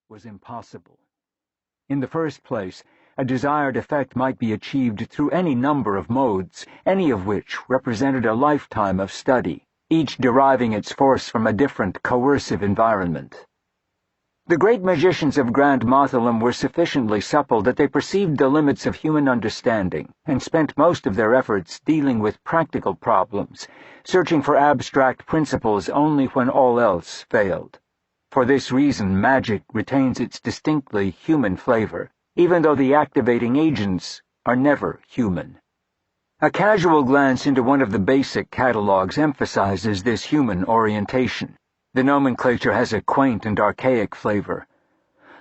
was impossible. In the first place, a desired effect might be achieved through any number of modes, any of which represented a lifetime of study, each deriving its force from a different coercive environment. The great magicians of Grand Mathalam were sufficiently supple that they perceived the limits of human understanding and spent most of their efforts dealing with practical problems, searching for abstract principles only when all else failed. For this reason, magic retains its distinctly human flavor, even though the activating agents are never human. A casual glance into one of the basic catalogs emphasizes this human orientation. The nomenclature has a quaint and archaic flavor.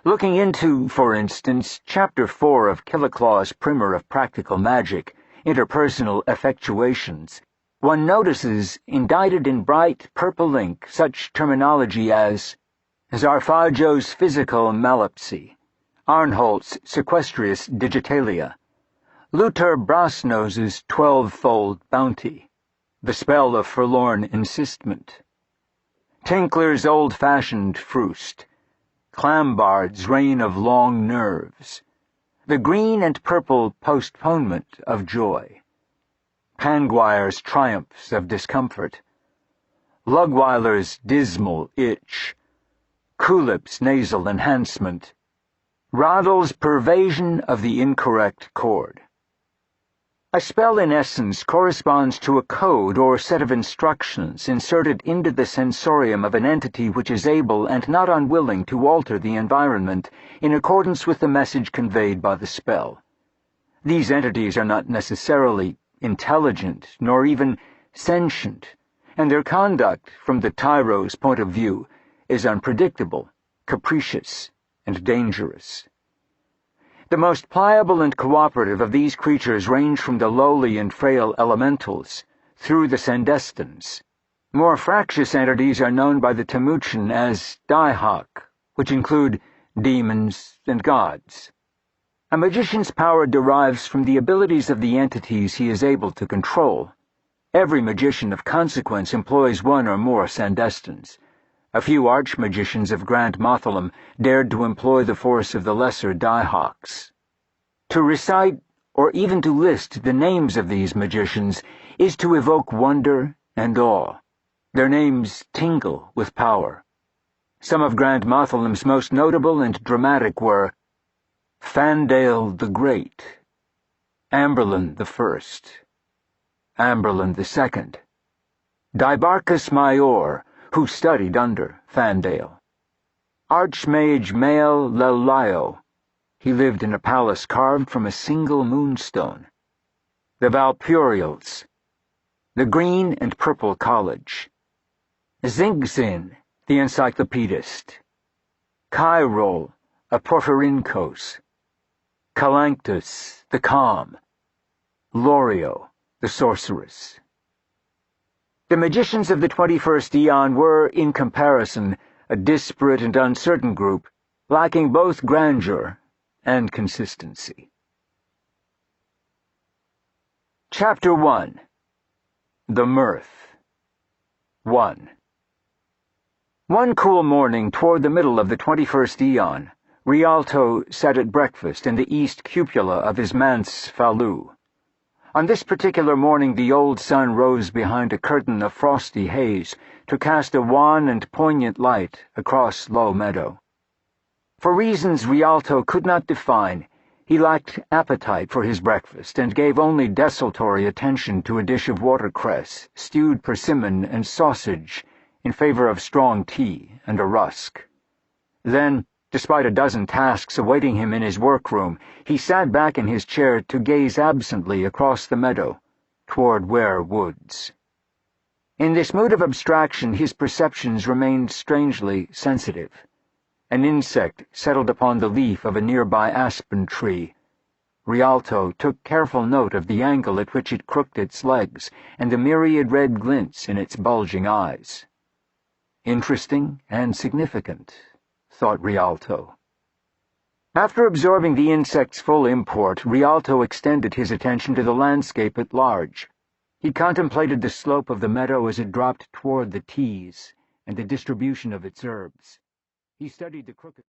Looking into, for instance, Chapter 4 of Killiclaw's Primer of Practical Magic, Interpersonal Effectuations, one notices, indicted in bright purple ink, such terminology as Zarfajo's Physical Malapsy, Arnholt's Sequestrius Digitalia, Luther Brassnose's 12-fold Bounty, The Spell of Forlorn Insistment, Tinkler's Old-Fashioned Froost, Clambard's Reign of Long Nerves, The Green and Purple Postponement of Joy, Panguire's Triumphs of Discomfort, Lugweiler's Dismal Itch, Kulip's Nasal Enhancement, Roddel's Pervasion of the Incorrect Chord. A spell, in essence, corresponds to a code or set of instructions inserted into the sensorium of an entity which is able and not unwilling to alter the environment in accordance with the message conveyed by the spell. These entities are not necessarily intelligent, nor even sentient, and their conduct, from the tyro's point of view, is unpredictable, capricious, and dangerous. The most pliable and cooperative of these creatures range from the lowly and frail elementals through the Sandestans. More fractious entities are known by the Temujin as Daihak, which include demons and gods. A magician's power derives from the abilities of the entities he is able to control. Every magician of consequence employs one or more Sandestans. A few archmagicians of Grand Mathalam dared to employ the force of the lesser Daihaks. To recite, or even to list the names of these magicians, is to evoke wonder and awe. Their names tingle with power. Some of Grand Mathalam's most notable and dramatic were Fandale the Great, Amberlin the First, Amberlin the Second, Dibarchus Mayor, who studied under Fandale, Archmage Mael Lelio. He lived in a palace carved from a single moonstone. The Valpurials, the Green and Purple College, Zingzin, the Encyclopedist, Cairol, a Porphyrynchos, Calanctus, the Calm, Lorio, the Sorceress. The magicians of the 21st Eon were, in comparison, a disparate and uncertain group, lacking both grandeur and consistency. Chapter 1. The Mirth. 1. One cool morning toward the middle of the 21st Eon, Rhialto sat at breakfast in the east cupola of his manse Fallu. On this particular morning the old sun rose behind a curtain of frosty haze to cast a wan and poignant light across Low Meadow. For reasons Rhialto could not define, he lacked appetite for his breakfast and gave only desultory attention to a dish of watercress, stewed persimmon, and sausage, in favor of strong tea and a rusk. Then, despite a dozen tasks awaiting him in his workroom, he sat back in his chair to gaze absently across the meadow, toward Ware Woods. In this mood of abstraction his perceptions remained strangely sensitive. An insect settled upon the leaf of a nearby aspen tree. Rhialto took careful note of the angle at which it crooked its legs and the myriad red glints in its bulging eyes. Interesting and significant, thought Rhialto. After absorbing the insect's full import, Rhialto extended his attention to the landscape at large. He contemplated the slope of the meadow as it dropped toward the Tees and the distribution of its herbs. He studied the crooked